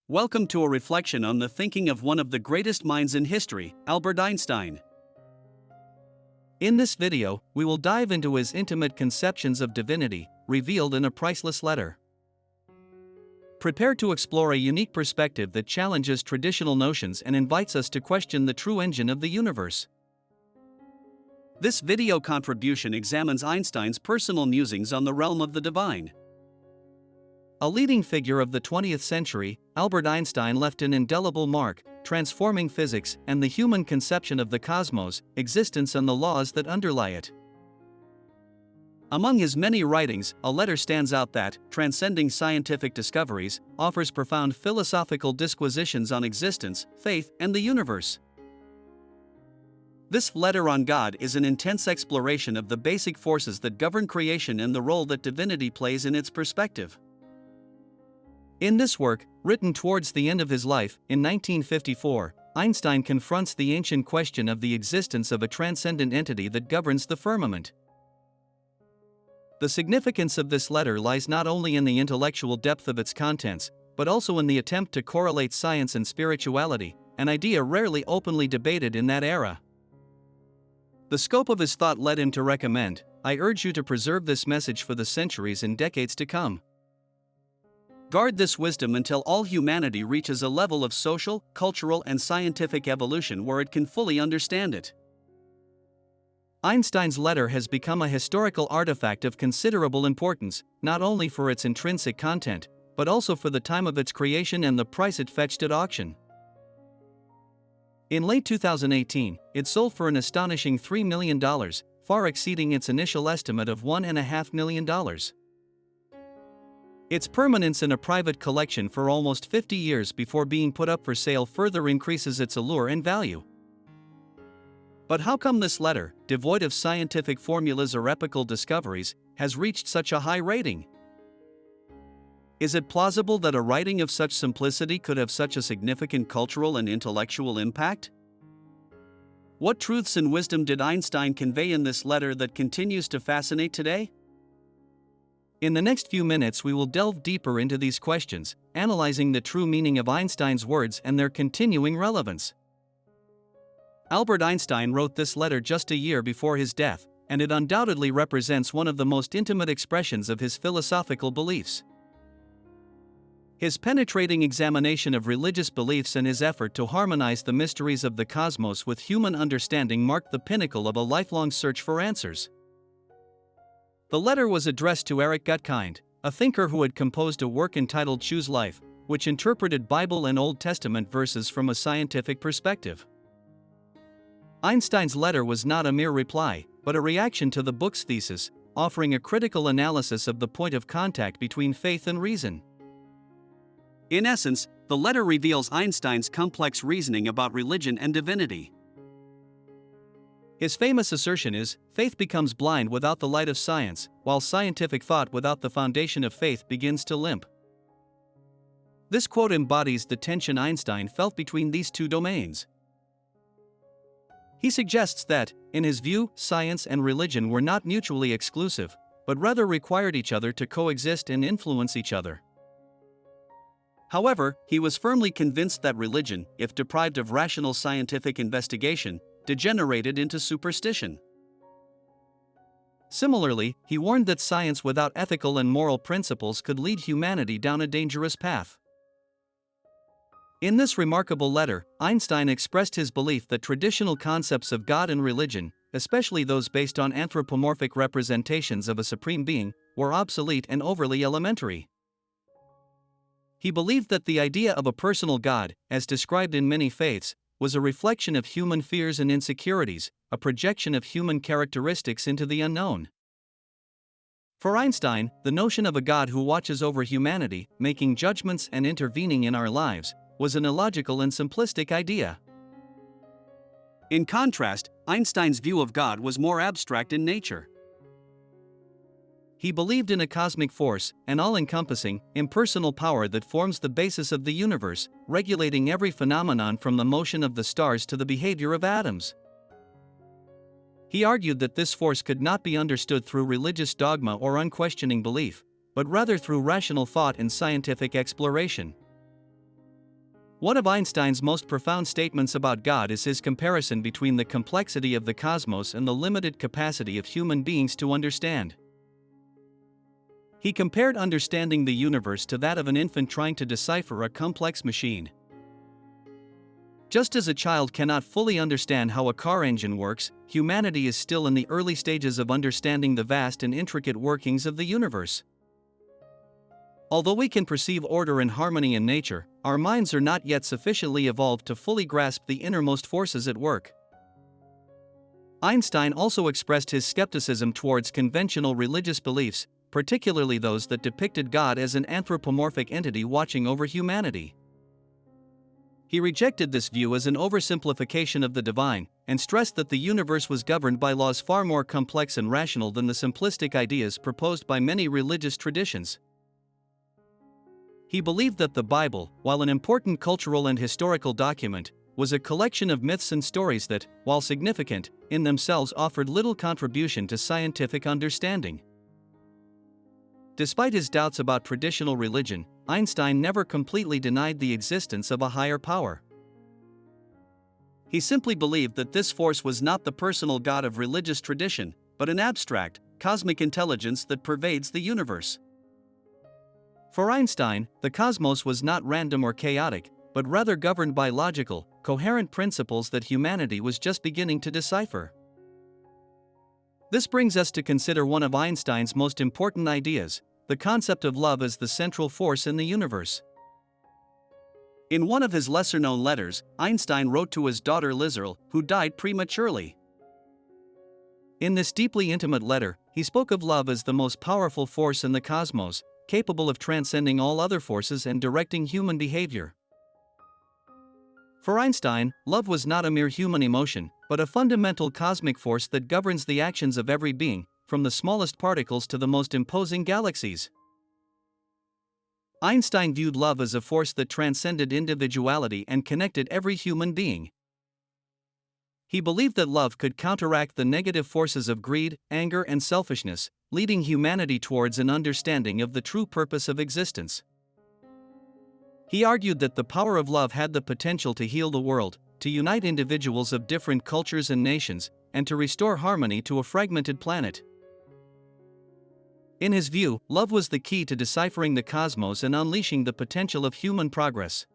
Welcome to a reflection on the thinking of one of the greatest minds in history, Albert Einstein. In this video, we will dive into his intimate conceptions of divinity, revealed in a priceless letter. Prepare to explore a unique perspective that challenges traditional notions and invites us to question the true engine of the universe. This video contribution examines Einstein's personal musings on the realm of the divine. A leading figure of the 20th century, Albert Einstein left an indelible mark, transforming physics and the human conception of the cosmos, existence and the laws that underlie it. Among his many writings, a letter stands out that, transcending scientific discoveries, offers profound philosophical disquisitions on existence, faith, and the universe. This letter on God is an intense exploration of the basic forces that govern creation and the role that divinity plays in its perspective. In this work, written towards the end of his life, in 1954, Einstein confronts the ancient question of the existence of a transcendent entity that governs the firmament. The significance of this letter lies not only in the intellectual depth of its contents, but also in the attempt to correlate science and spirituality, an idea rarely openly debated in that era. The scope of his thought led him to recommend, "I urge you to preserve this message for the centuries and decades to come. Guard this wisdom until all humanity reaches a level of social, cultural, and scientific evolution where it can fully understand it." Einstein's letter has become a historical artifact of considerable importance, not only for its intrinsic content, but also for the time of its creation and the price it fetched at auction. In late 2018, it sold for an astonishing $3 million, far exceeding its initial estimate of $1.5 million. Its permanence in a private collection for almost 50 years before being put up for sale further increases its allure and value. But how come this letter, devoid of scientific formulas or epical discoveries, has reached such a high rating? Is it plausible that a writing of such simplicity could have such a significant cultural and intellectual impact? What truths and wisdom did Einstein convey in this letter that continues to fascinate today? In the next few minutes we will delve deeper into these questions, analyzing the true meaning of Einstein's words and their continuing relevance. Albert Einstein wrote this letter just a year before his death, and it undoubtedly represents one of the most intimate expressions of his philosophical beliefs. His penetrating examination of religious beliefs and his effort to harmonize the mysteries of the cosmos with human understanding marked the pinnacle of a lifelong search for answers. The letter was addressed to Eric Gutkind, a thinker who had composed a work entitled Choose Life, which interpreted Bible and Old Testament verses from a scientific perspective. Einstein's letter was not a mere reply, but a reaction to the book's thesis, offering a critical analysis of the point of contact between faith and reason. In essence, the letter reveals Einstein's complex reasoning about religion and divinity. His famous assertion is, "Faith becomes blind without the light of science, while scientific thought without the foundation of faith begins to limp." This quote embodies the tension Einstein felt between these two domains. He suggests that, in his view, science and religion were not mutually exclusive, but rather required each other to coexist and influence each other. However, he was firmly convinced that religion, if deprived of rational scientific investigation, degenerated into superstition. Similarly, he warned that science without ethical and moral principles could lead humanity down a dangerous path. In this remarkable letter, Einstein expressed his belief that traditional concepts of God and religion, especially those based on anthropomorphic representations of a supreme being, were obsolete and overly elementary. He believed that the idea of a personal God, as described in many faiths, was a reflection of human fears and insecurities, a projection of human characteristics into the unknown. For Einstein, the notion of a God who watches over humanity, making judgments and intervening in our lives, was an illogical and simplistic idea. In contrast, Einstein's view of God was more abstract in nature. He believed in a cosmic force, an all-encompassing, impersonal power that forms the basis of the universe, regulating every phenomenon from the motion of the stars to the behavior of atoms. He argued that this force could not be understood through religious dogma or unquestioning belief, but rather through rational thought and scientific exploration. One of Einstein's most profound statements about God is his comparison between the complexity of the cosmos and the limited capacity of human beings to understand. He compared understanding the universe to that of an infant trying to decipher a complex machine. Just as a child cannot fully understand how a car engine works, humanity is still in the early stages of understanding the vast and intricate workings of the universe. Although we can perceive order and harmony in nature, our minds are not yet sufficiently evolved to fully grasp the innermost forces at work. Einstein also expressed his skepticism towards conventional religious beliefs, particularly those that depicted God as an anthropomorphic entity watching over humanity. He rejected this view as an oversimplification of the divine, and stressed that the universe was governed by laws far more complex and rational than the simplistic ideas proposed by many religious traditions. He believed that the Bible, while an important cultural and historical document, was a collection of myths and stories that, while significant, in themselves offered little contribution to scientific understanding. Despite his doubts about traditional religion, Einstein never completely denied the existence of a higher power. He simply believed that this force was not the personal God of religious tradition, but an abstract, cosmic intelligence that pervades the universe. For Einstein, the cosmos was not random or chaotic, but rather governed by logical, coherent principles that humanity was just beginning to decipher. This brings us to consider one of Einstein's most important ideas, the concept of love as the central force in the universe. In one of his lesser-known letters, Einstein wrote to his daughter Liesl, who died prematurely. In this deeply intimate letter, he spoke of love as the most powerful force in the cosmos, capable of transcending all other forces and directing human behavior. For Einstein, love was not a mere human emotion, but a fundamental cosmic force that governs the actions of every being, from the smallest particles to the most imposing galaxies. Einstein viewed love as a force that transcended individuality and connected every human being. He believed that love could counteract the negative forces of greed, anger, and selfishness, leading humanity towards an understanding of the true purpose of existence. He argued that the power of love had the potential to heal the world, to unite individuals of different cultures and nations, and to restore harmony to a fragmented planet. In his view, love was the key to deciphering the cosmos and unleashing the potential of human progress.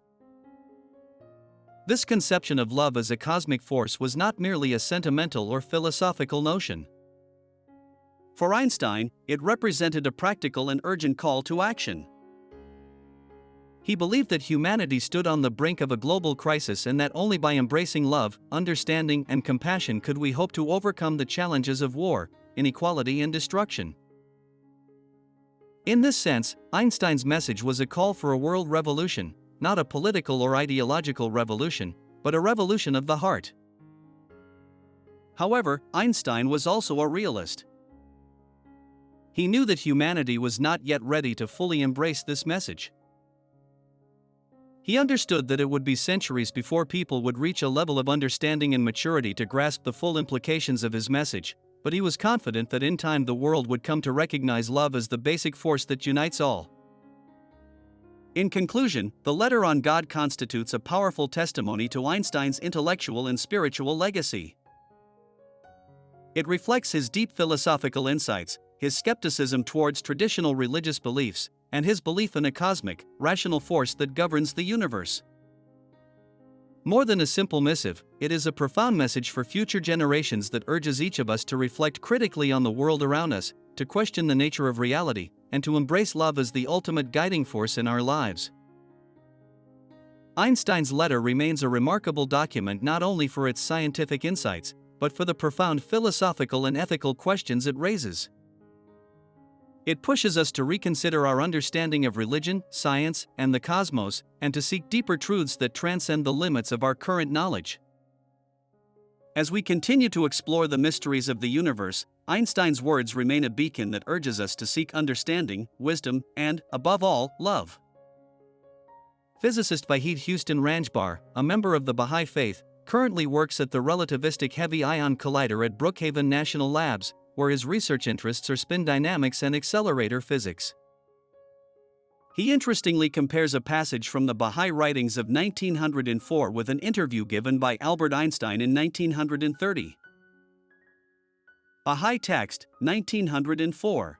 This conception of love as a cosmic force was not merely a sentimental or philosophical notion. For Einstein, it represented a practical and urgent call to action. He believed that humanity stood on the brink of a global crisis and that only by embracing love, understanding, and compassion could we hope to overcome the challenges of war, inequality, and destruction. In this sense, Einstein's message was a call for a world revolution, not a political or ideological revolution, but a revolution of the heart. However, Einstein was also a realist. He knew that humanity was not yet ready to fully embrace this message. He understood that it would be centuries before people would reach a level of understanding and maturity to grasp the full implications of his message, but he was confident that in time the world would come to recognize love as the basic force that unites all. In conclusion, the letter on God constitutes a powerful testimony to Einstein's intellectual and spiritual legacy. It reflects his deep philosophical insights, his skepticism towards traditional religious beliefs, and his belief in a cosmic, rational force that governs the universe. More than a simple missive, it is a profound message for future generations that urges each of us to reflect critically on the world around us, to question the nature of reality, and to embrace love as the ultimate guiding force in our lives. Einstein's letter remains a remarkable document not only for its scientific insights, but for the profound philosophical and ethical questions it raises. It pushes us to reconsider our understanding of religion, science, and the cosmos, and to seek deeper truths that transcend the limits of our current knowledge. As we continue to explore the mysteries of the universe, Einstein's words remain a beacon that urges us to seek understanding, wisdom, and, above all, love. Physicist Vahid Houston Ranjbar, a member of the Baha'i Faith, currently works at the Relativistic Heavy Ion Collider at Brookhaven National Labs, where his research interests are spin dynamics and accelerator physics. He interestingly compares a passage from the Bahá'í writings of 1904 with an interview given by Albert Einstein in 1930. Bahá'í text, 1904.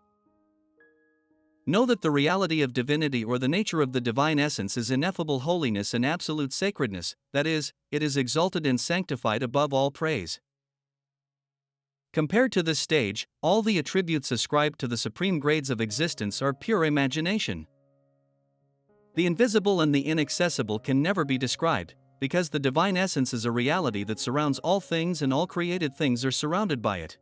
Know that the reality of divinity or the nature of the divine essence is ineffable holiness and absolute sacredness, that is, it is exalted and sanctified above all praise. Compared to this stage, all the attributes ascribed to the supreme grades of existence are pure imagination. The invisible and the inaccessible can never be described, because the divine essence is a reality that surrounds all things and all created things are surrounded by it.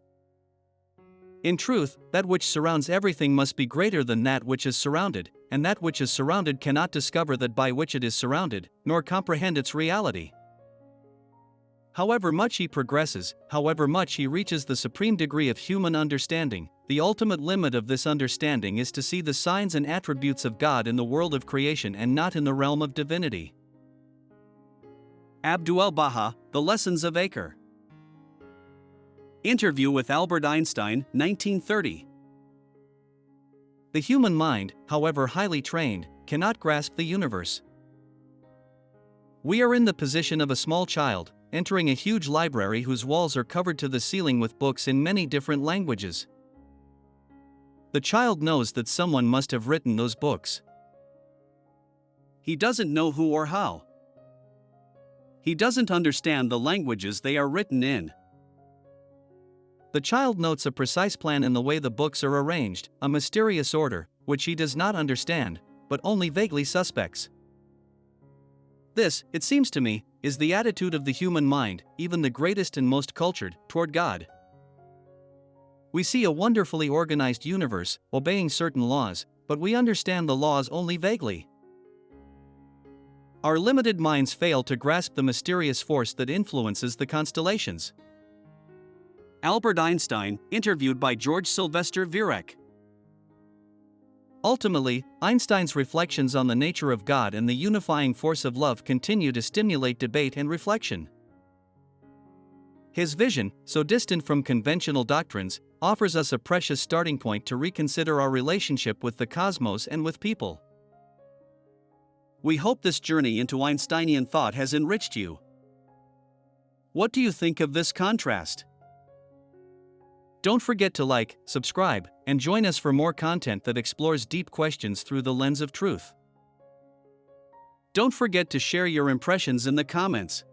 In truth, that which surrounds everything must be greater than that which is surrounded, and that which is surrounded cannot discover that by which it is surrounded, nor comprehend its reality. However much he progresses, however much he reaches the supreme degree of human understanding, the ultimate limit of this understanding is to see the signs and attributes of God in the world of creation and not in the realm of divinity. Abdul Baha, The Lessons of Acre. Interview with Albert Einstein, 1930. The human mind, however highly trained, cannot grasp the universe. We are in the position of a small child, entering a huge library whose walls are covered to the ceiling with books in many different languages. The child knows that someone must have written those books. He doesn't know who or how. He doesn't understand the languages they are written in. The child notes a precise plan in the way the books are arranged, a mysterious order, which he does not understand, but only vaguely suspects. This, it seems to me, is the attitude of the human mind, even the greatest and most cultured, toward God. We see a wonderfully organized universe, obeying certain laws, but we understand the laws only vaguely. Our limited minds fail to grasp the mysterious force that influences the constellations. Albert Einstein, interviewed by George Sylvester Viereck. Ultimately, Einstein's reflections on the nature of God and the unifying force of love continue to stimulate debate and reflection. His vision, so distant from conventional doctrines, offers us a precious starting point to reconsider our relationship with the cosmos and with people. We hope this journey into Einsteinian thought has enriched you. What do you think of this contrast? Don't forget to like, subscribe, and join us for more content that explores deep questions through the lens of truth. Don't forget to share your impressions in the comments.